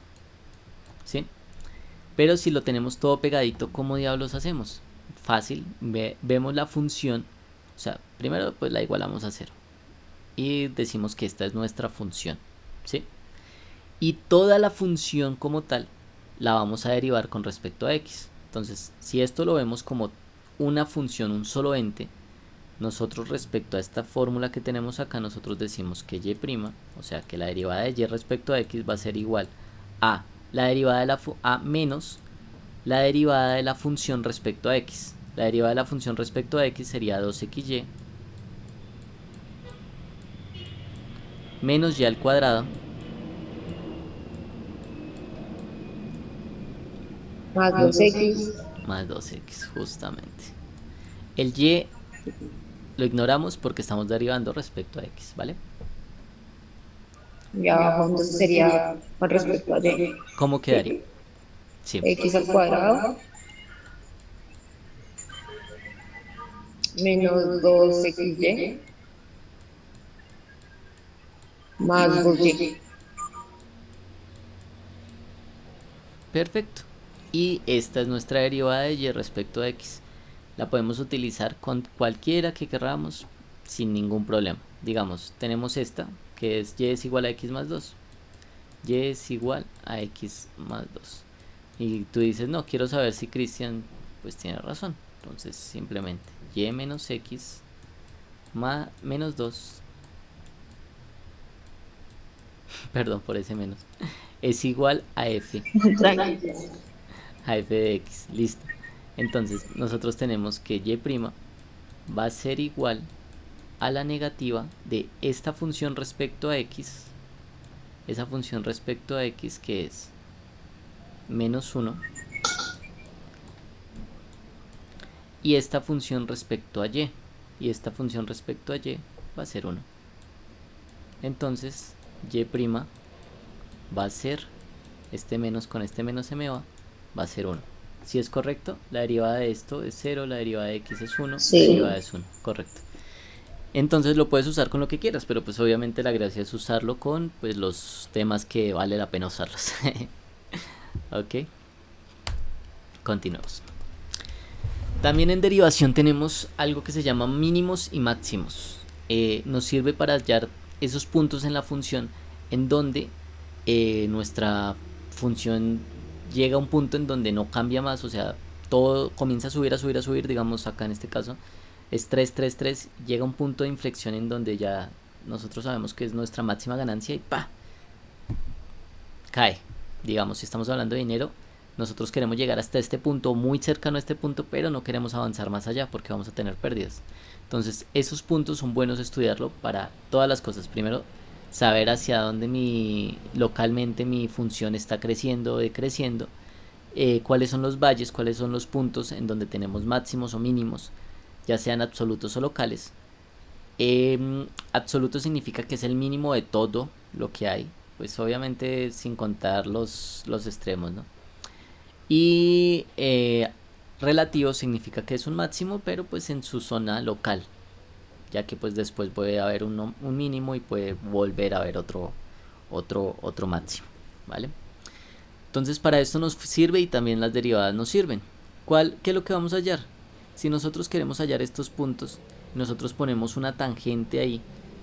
S1: ¿Sí? Pero si lo tenemos todo pegadito, ¿cómo diablos hacemos? Fácil, vemos la función, o sea, primero pues la igualamos a 0 y decimos que esta es nuestra función, ¿sí? Y toda la función como tal la vamos a derivar con respecto a x. Entonces, si esto lo vemos como una función, un solo ente, nosotros respecto a esta fórmula que tenemos acá, nosotros decimos que y', o sea que la derivada de y respecto a x va a ser igual a la derivada de a menos la derivada de la función respecto a x. La derivada de la función respecto a x sería 2xy menos y al cuadrado
S2: Más 2x.
S1: más 2x, justamente. El y lo ignoramos porque estamos derivando respecto a x, ¿vale?
S2: Y abajo entonces sería con respecto a y.
S1: ¿Cómo quedaría? Sí.
S2: X al cuadrado menos 2xy más 2y.
S1: Perfecto. Y esta es nuestra derivada de y respecto a x. La podemos utilizar con cualquiera que queramos sin ningún problema. Digamos, tenemos esta, que es y es igual a x más 2. Y es igual a x más 2. Y tú dices, no, quiero saber si Cristian pues tiene razón. Entonces simplemente y menos x más menos 2 perdón por ese menos, es igual a f. A f de x, listo. Entonces nosotros tenemos que y' va a ser igual a la negativa de esta función respecto a x. Esa función respecto a x que es menos 1 y esta función respecto a y. Y esta función respecto a y va a ser 1. Entonces y' va a ser, este menos con este menos se me va a ser 1. Si es correcto, la derivada de esto es 0, la derivada de x es 1,
S2: Sí.
S1: la derivada es 1, correcto. Entonces lo puedes usar con lo que quieras, pero pues obviamente la gracia es usarlo con pues los temas que vale la pena usarlos. Ok, continuamos. También en derivación tenemos algo que se llama mínimos y máximos. Nos sirve para hallar esos puntos en la función en donde nuestra función llega a un punto en donde no cambia más, o sea, todo comienza a subir, a subir, a subir, digamos acá en este caso es 3, 3, 3, llega a un punto de inflexión en donde ya nosotros sabemos que es nuestra máxima ganancia y ¡pa! Cae. Digamos, si estamos hablando de dinero, nosotros queremos llegar hasta este punto, muy cercano a este punto, pero no queremos avanzar más allá porque vamos a tener pérdidas. Entonces, esos puntos son buenos estudiarlo para todas las cosas. Primero, saber hacia dónde localmente mi función está creciendo o decreciendo, cuáles son los valles, cuáles son los puntos en donde tenemos máximos o mínimos, ya sean absolutos o locales. Absoluto significa que es el mínimo de todo lo que hay, pues obviamente sin contar los extremos, ¿no? Y relativo significa que es un máximo, pero pues en su zona local, ya que pues después puede haber un mínimo y puede volver a haber otro máximo, ¿vale? Entonces para esto nos sirve y también las derivadas nos sirven. ¿Qué es lo que vamos a hallar? Si nosotros queremos hallar estos puntos, nosotros ponemos una tangente ahí,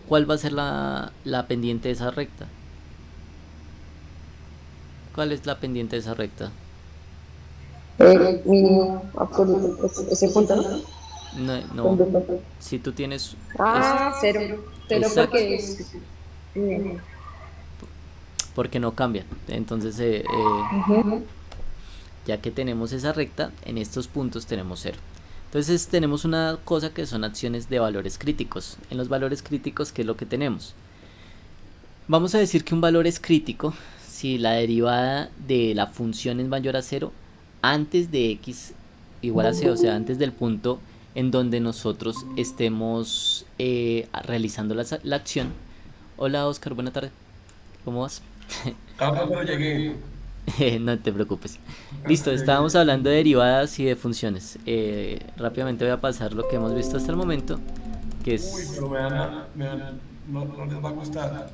S1: ¿cuál va a ser la pendiente de esa recta? ¿Cuál es la pendiente de esa recta?
S2: El mínimo absoluto, ese punto, ¿no?
S1: No, si tú tienes...
S2: Cero. Cero
S1: Exacto,
S2: porque es...
S1: porque no cambian. Entonces,
S2: Ujú.
S1: ya que tenemos esa recta, en estos puntos tenemos 0. Entonces tenemos una cosa que son acciones de valores críticos. En los valores críticos, ¿qué es lo que tenemos? Vamos a decir que un valor es crítico si la derivada de la función es mayor a 0 antes de x igual a 0, o sea, antes del punto en donde nosotros estemos realizando la acción. Hola Oscar, buena tarde. ¿Cómo vas?
S3: Cuando llegué.
S1: No te preocupes. Listo, estábamos hablando de derivadas y de funciones. Rápidamente voy a pasar lo que hemos visto hasta el momento, que
S3: Uy,
S1: es...
S3: pero no, no les va a gustar.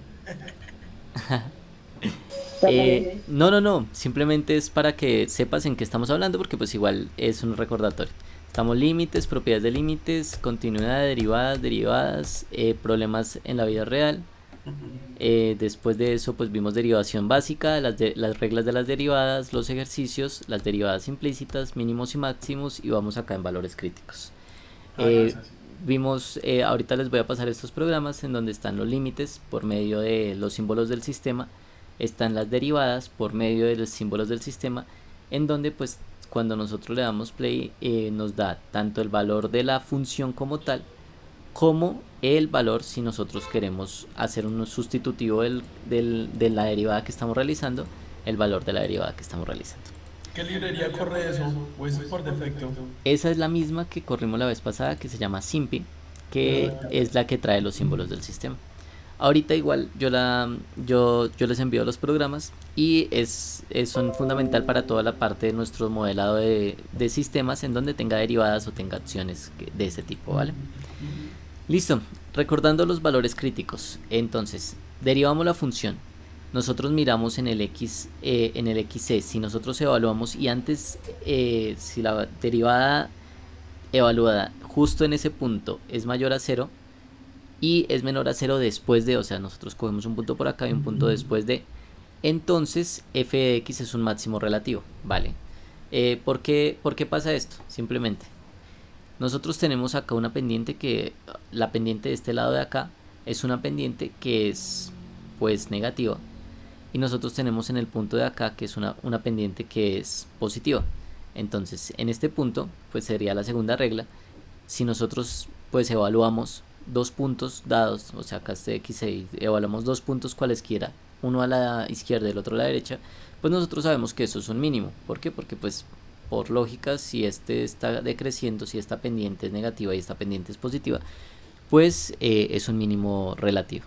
S1: No, simplemente es para que sepas en qué estamos hablando, porque pues igual es un recordatorio. Estamos límites, propiedades de límites, continuidad de derivadas, problemas en la vida real. Después de eso pues vimos derivación básica, las reglas de las derivadas, los ejercicios, las derivadas implícitas, mínimos y máximos, y vamos acá en valores críticos.
S3: Gracias.
S1: Vimos, ahorita les voy a pasar estos programas en donde están los límites por medio de los símbolos del sistema, están las derivadas por medio de los símbolos del sistema, en donde pues cuando nosotros le damos play nos da tanto el valor de la función como tal, como el valor si nosotros queremos hacer un sustitutivo de la derivada que estamos realizando, el valor de la derivada que estamos realizando.
S3: ¿Qué librería corre eso? ¿O eso es por defecto?
S1: Esa es la misma que corrimos la vez pasada, que se llama SIMPI, que es la que trae los símbolos del sistema. Ahorita igual yo les envío los programas y son fundamental para toda la parte de nuestro modelado de sistemas en donde tenga derivadas o tenga acciones de ese tipo, ¿vale? Listo, recordando los valores críticos. Entonces, derivamos la función. Nosotros miramos en el xc, si nosotros evaluamos y antes, si la derivada evaluada justo en ese punto es mayor a 0 y es menor a 0 después de, o sea, nosotros cogemos un punto por acá y un punto después de, entonces f de x es un máximo relativo, ¿vale? ¿Por qué pasa esto? Simplemente, nosotros tenemos acá una pendiente que, la pendiente de este lado de acá, es una pendiente que es, pues, negativa. Y nosotros tenemos en el punto de acá que es una pendiente que es positiva. Entonces en este punto pues sería la segunda regla. Si nosotros pues evaluamos dos puntos dados, o sea acá este x6, evaluamos dos puntos cualesquiera, uno a la izquierda y el otro a la derecha, pues nosotros sabemos que eso es un mínimo. ¿Por qué? Porque pues por lógica, si este está decreciendo, si esta pendiente es negativa y esta pendiente es positiva, pues es un mínimo relativo.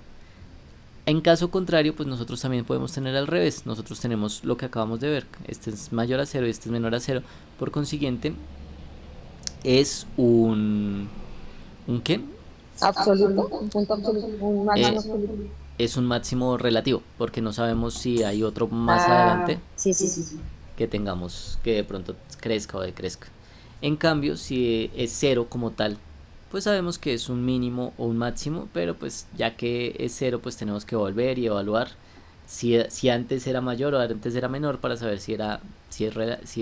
S1: En caso contrario, pues nosotros también podemos tener al revés. Nosotros tenemos lo que acabamos de ver. Este es mayor a 0 y este es menor a 0. Por consiguiente, es ¿un qué?
S2: Absoluto, un punto absoluto, un máximo
S1: Eh,
S2: absoluto.
S1: es un máximo relativo, porque no sabemos si hay otro más
S2: Ah,
S1: adelante
S2: sí, sí, sí, sí.
S1: que tengamos que de pronto crezca o decrezca. En cambio, si es cero como tal, pues sabemos que es un mínimo o un máximo, pero pues ya que es cero, pues tenemos que volver y evaluar si antes era mayor o antes era menor para saber si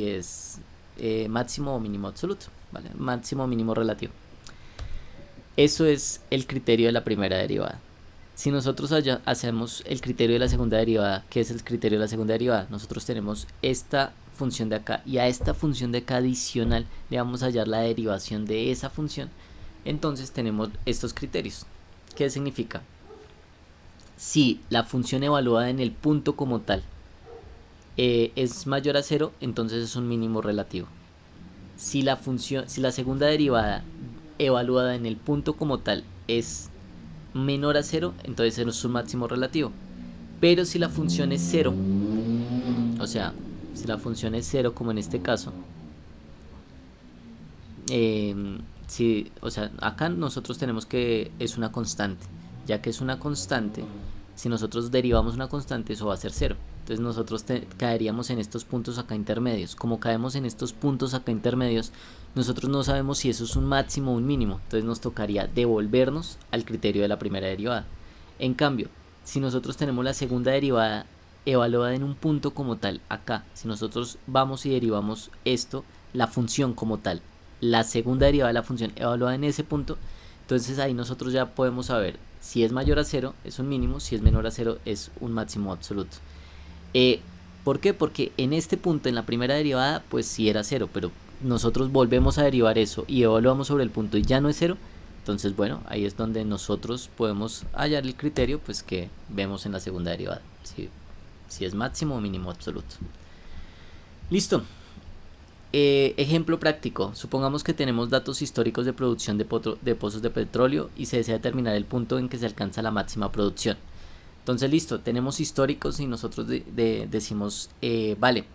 S1: es máximo o mínimo absoluto, ¿vale? Máximo o mínimo relativo. Eso es el criterio de la primera derivada. Si nosotros hacemos el criterio de la segunda derivada, ¿qué es el criterio de la segunda derivada? Nosotros tenemos esta función de acá y a esta función de acá adicional le vamos a hallar la derivación de esa función. Entonces tenemos estos criterios. ¿Qué significa? Si la función evaluada en el punto como tal es mayor a 0, entonces es un mínimo relativo. Si la segunda derivada evaluada en el punto como tal es menor a 0, entonces es un máximo relativo. Pero si la función es 0, o sea, si la función es 0 como en este caso, o sea, acá nosotros tenemos que es una constante. Ya que es una constante, si nosotros derivamos una constante, eso va a ser 0. Entonces nosotros caeríamos en estos puntos acá intermedios. Como caemos en estos puntos acá intermedios, nosotros no sabemos si eso es un máximo o un mínimo. Entonces nos tocaría devolvernos al criterio de la primera derivada. En cambio, si nosotros tenemos la segunda derivada evaluada en un punto como tal, acá, si nosotros vamos y derivamos esto, la función como tal, la segunda derivada de la función evaluada en ese punto, entonces ahí nosotros ya podemos saber si es mayor a 0 es un mínimo, si es menor a 0 es un máximo absoluto. Eh, ¿Por qué? Porque en este punto, en la primera derivada, pues sí era 0, pero nosotros volvemos a derivar eso y evaluamos sobre el punto y ya no es 0. Entonces, bueno, ahí es donde nosotros podemos hallar el criterio pues que vemos en la segunda derivada, si es máximo o mínimo absoluto. Listo. Ejemplo práctico. Supongamos que tenemos datos históricos de producción de pozos de petróleo y se desea determinar el punto en que se alcanza la máxima producción. Entonces, listo, tenemos históricos y nosotros decimos, vale,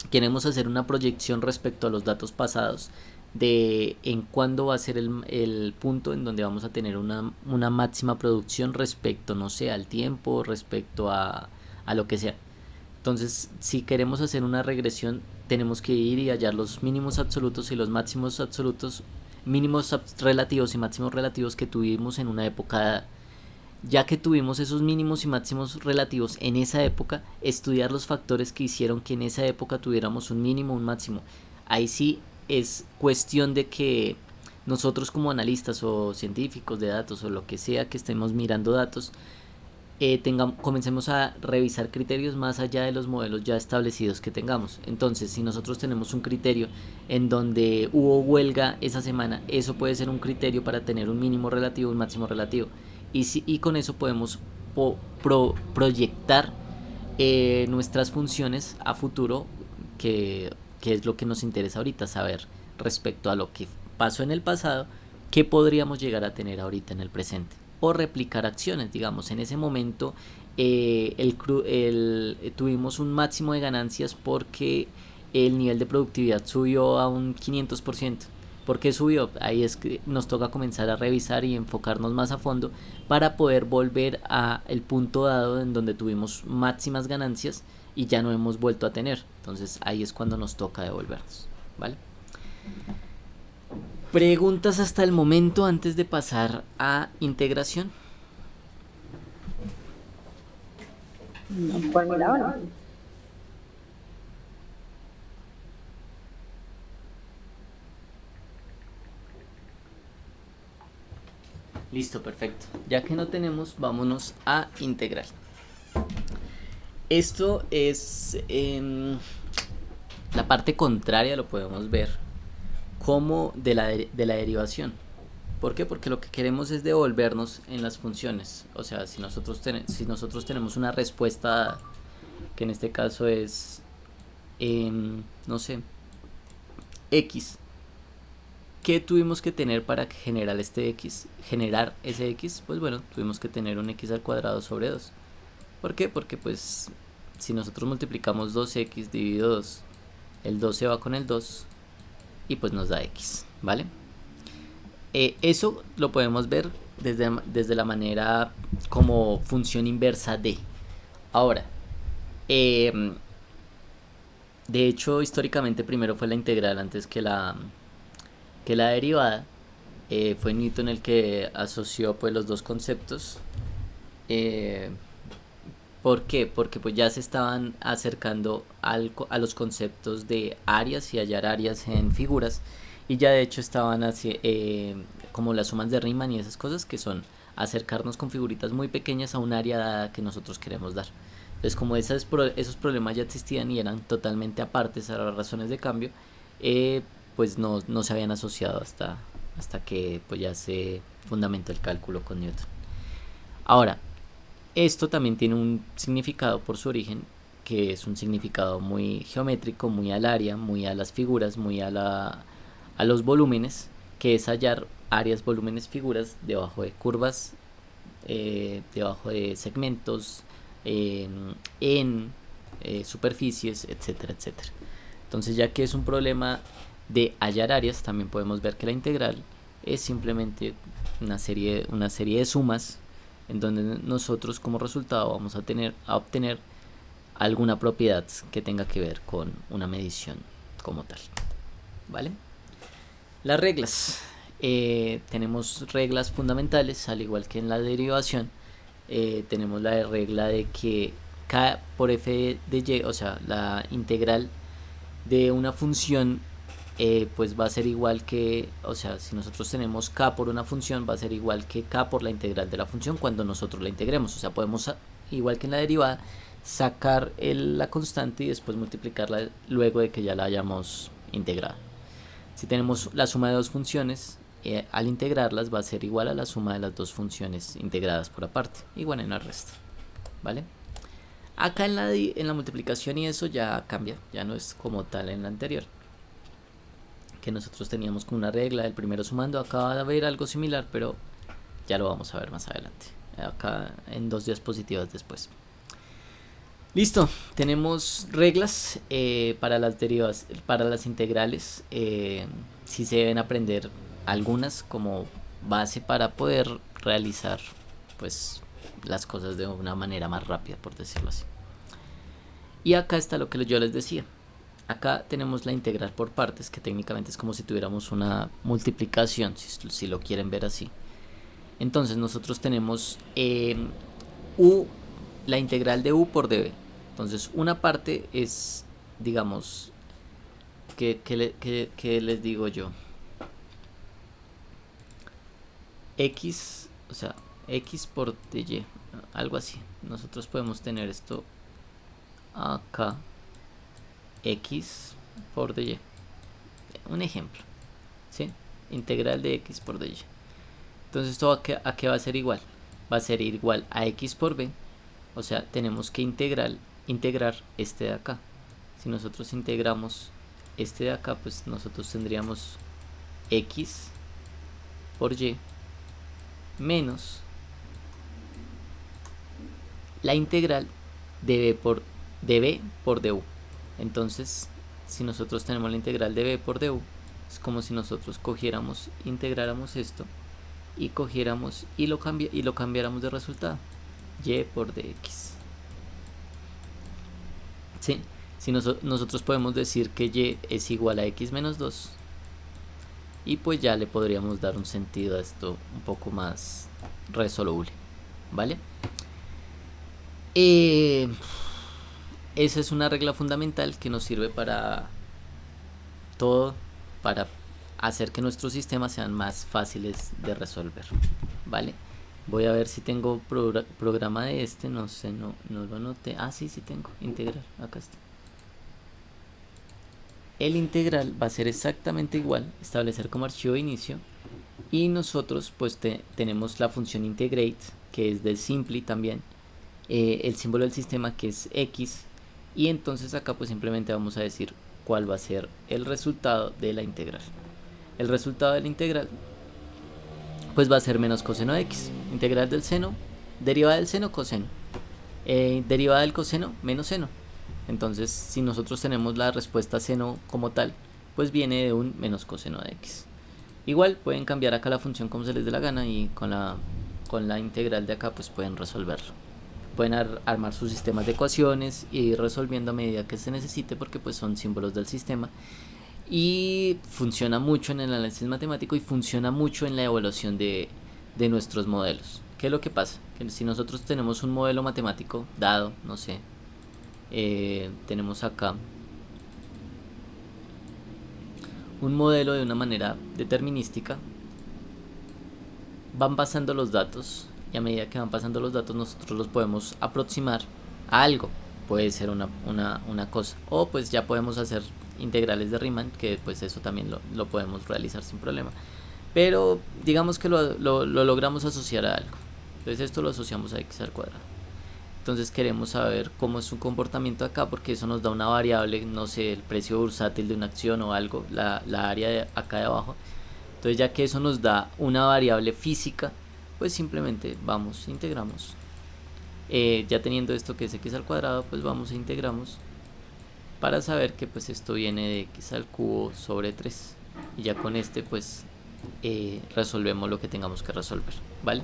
S1: queremos hacer una proyección respecto a los datos pasados de en cuándo va a ser el punto en donde vamos a tener una máxima producción respecto, no sé, al tiempo, respecto a lo que sea. Entonces, si queremos hacer una regresión, tenemos que ir y hallar los mínimos absolutos y los máximos absolutos, mínimos relativos y máximos relativos que tuvimos en una época dada. Ya que tuvimos esos mínimos y máximos relativos en esa época, estudiar los factores que hicieron que en esa época tuviéramos un mínimo, un máximo. Ahí sí es cuestión de que nosotros como analistas o científicos de datos o lo que sea que estemos mirando datos, comencemos a revisar criterios más allá de los modelos ya establecidos que tengamos. Entonces, si nosotros tenemos un criterio en donde hubo huelga esa semana, eso puede ser un criterio para tener un mínimo relativo, un máximo relativo. Y con eso podemos proyectar nuestras funciones a futuro, que es lo que nos interesa ahorita, saber respecto a lo que pasó en el pasado, qué podríamos llegar a tener ahorita en el presente. O replicar acciones, digamos, en ese momento tuvimos un máximo de ganancias porque el nivel de productividad subió a un 500%. ¿Por qué subió? Ahí es que nos toca comenzar a revisar y enfocarnos más a fondo para poder volver a el punto dado en donde tuvimos máximas ganancias y ya no hemos vuelto a tener. Entonces ahí es cuando nos toca devolvernos, ¿vale? Preguntas hasta el momento antes de pasar a integración.
S2: Pues mira, bueno.
S1: Listo, perfecto. Ya que no tenemos, vámonos a integrar. Esto es la parte contraria, lo podemos ver como de la derivación. ¿Por qué? Porque lo que queremos es devolvernos en las funciones. O sea, si nosotros tenemos una respuesta que en este caso es, no sé, x. ¿Qué tuvimos que tener para generar generar ese x? Pues bueno, tuvimos que tener un x al cuadrado sobre 2. ¿Por qué? Porque pues si nosotros multiplicamos 2x dividido 2, el 2 se va con el 2 y pues nos da x, ¿vale? Eso lo podemos ver desde la manera como función inversa de. Ahora, de hecho, históricamente primero fue la integral antes que la derivada. Fue Newton el que asoció pues los dos conceptos. ¿Por qué? Porque pues ya se estaban acercando a los conceptos de áreas y hallar áreas en figuras, y ya de hecho estaban como las sumas de Riemann y esas cosas, que son acercarnos con figuritas muy pequeñas a un área dada que nosotros queremos dar. Entonces, como esos problemas ya existían y eran totalmente apartes a las razones de cambio, pues no se habían asociado hasta que pues ya se fundamentó el cálculo con Newton. Ahora, esto también tiene un significado por su origen, que es un significado muy geométrico, muy al área, muy a las figuras, muy a los volúmenes, que es hallar áreas, volúmenes, figuras debajo de curvas, debajo de segmentos, en superficies, etcétera, etcétera. Entonces, ya que es un problema de hallar áreas, también podemos ver que la integral es simplemente una serie de sumas en donde nosotros como resultado vamos a obtener alguna propiedad que tenga que ver con una medición como tal, ¿vale? Las reglas. Tenemos reglas fundamentales, al igual que en la derivación. Tenemos la regla de que k por f de y, o sea, la integral de una función, pues va a ser igual que, o sea, si nosotros tenemos k por una función, va a ser igual que k por la integral de la función cuando nosotros la integremos. O sea, podemos, igual que en la derivada, sacar la constante y después multiplicarla luego de que ya la hayamos integrado. Si tenemos la suma de dos funciones, al integrarlas va a ser igual a la suma de las dos funciones integradas por aparte, igual en el resto, ¿vale? Acá en la multiplicación y eso ya cambia, ya no es como tal en la anterior, que nosotros teníamos con una regla del primero sumando. Acá va a haber algo similar, pero ya lo vamos a ver más adelante, acá en 2 diapositivas después. Listo, tenemos reglas para las derivas, para las integrales. Sí se deben aprender algunas como base para poder realizar pues las cosas de una manera más rápida, por decirlo así. Y acá está lo que yo les decía. Acá tenemos la integral por partes, que técnicamente es como si tuviéramos una multiplicación, si lo quieren ver así. Entonces nosotros tenemos la integral de u por db. Entonces una parte es, digamos, que les digo yo, x, o sea, x por dy, algo así. Nosotros podemos tener esto acá, x por dy, un ejemplo, ¿sí? Integral de x por dy. Entonces esto a qué va a ser igual, va a ser igual a x por b. O sea, tenemos que integrar este de acá. Si nosotros integramos este de acá, pues nosotros tendríamos x por y menos la integral de b por du. Entonces, si nosotros tenemos la integral de b por du, es como si nosotros integráramos esto y cogiéramos y lo cambiáramos de resultado, y por dx. ¿Sí? Si nosotros podemos decir que y es igual a x menos 2, y pues ya le podríamos dar un sentido a esto un poco más resoluble, ¿vale? Esa es una regla fundamental que nos sirve para todo, para hacer que nuestros sistemas sean más fáciles de resolver, ¿vale? Voy a ver si tengo programa de este, no sé, no lo anoté. Ah, sí tengo, integral, acá está. El integral va a ser exactamente igual, establecer como archivo de inicio, y nosotros pues tenemos la función integrate, que es del simply también, el símbolo del sistema que es x, y entonces acá pues simplemente vamos a decir cuál va a ser el resultado de la integral. El resultado de la integral pues va a ser menos coseno de x. Integral del seno, derivada del seno, coseno. Derivada del coseno, menos seno. Entonces, si nosotros tenemos la respuesta seno como tal, pues viene de un menos coseno de x. Igual pueden cambiar acá la función como se les dé la gana y con la integral de acá pues pueden resolverlo. Pueden armar sus sistemas de ecuaciones y ir resolviendo a medida que se necesite, porque pues son símbolos del sistema. Y funciona mucho en el análisis matemático y funciona mucho en la evaluación de nuestros modelos. ¿Qué es lo que pasa? Que si nosotros tenemos un modelo matemático dado, no sé, tenemos acá un modelo de una manera determinística, van pasando los datos y a medida que van pasando los datos nosotros los podemos aproximar a algo. Puede ser una cosa, o pues ya podemos hacer integrales de Riemann, que pues eso también lo podemos realizar sin problema, pero digamos que lo logramos asociar a algo. Entonces esto lo asociamos a x al cuadrado. Entonces queremos saber cómo es su comportamiento acá, porque eso nos da una variable, no sé, el precio bursátil de una acción o algo, la área de acá de abajo. Entonces ya que eso nos da una variable física, pues simplemente vamos, integramos. Ya teniendo esto que es x al cuadrado, pues vamos e integramos para saber que pues esto viene de x al cubo sobre 3. Y ya con este pues resolvemos lo que tengamos que resolver, ¿vale?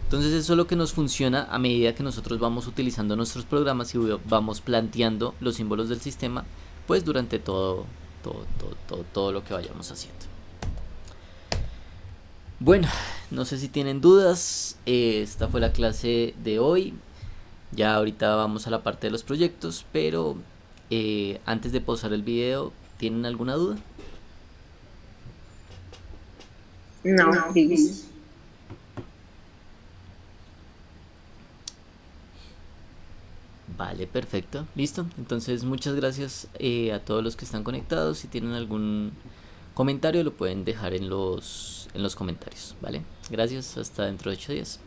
S1: Entonces eso es lo que nos funciona a medida que nosotros vamos utilizando nuestros programas y vamos planteando los símbolos del sistema pues durante todo lo que vayamos haciendo. Bueno, no sé si tienen dudas. Esta fue la clase de hoy. Ya ahorita vamos a la parte de los proyectos, pero antes de pausar el video, ¿tienen alguna duda?
S2: No, please.
S1: Vale, perfecto, listo. Entonces muchas gracias a todos los que están conectados. Si tienen algún comentario lo pueden dejar en los comentarios, ¿vale? Gracias, hasta dentro de 8 días.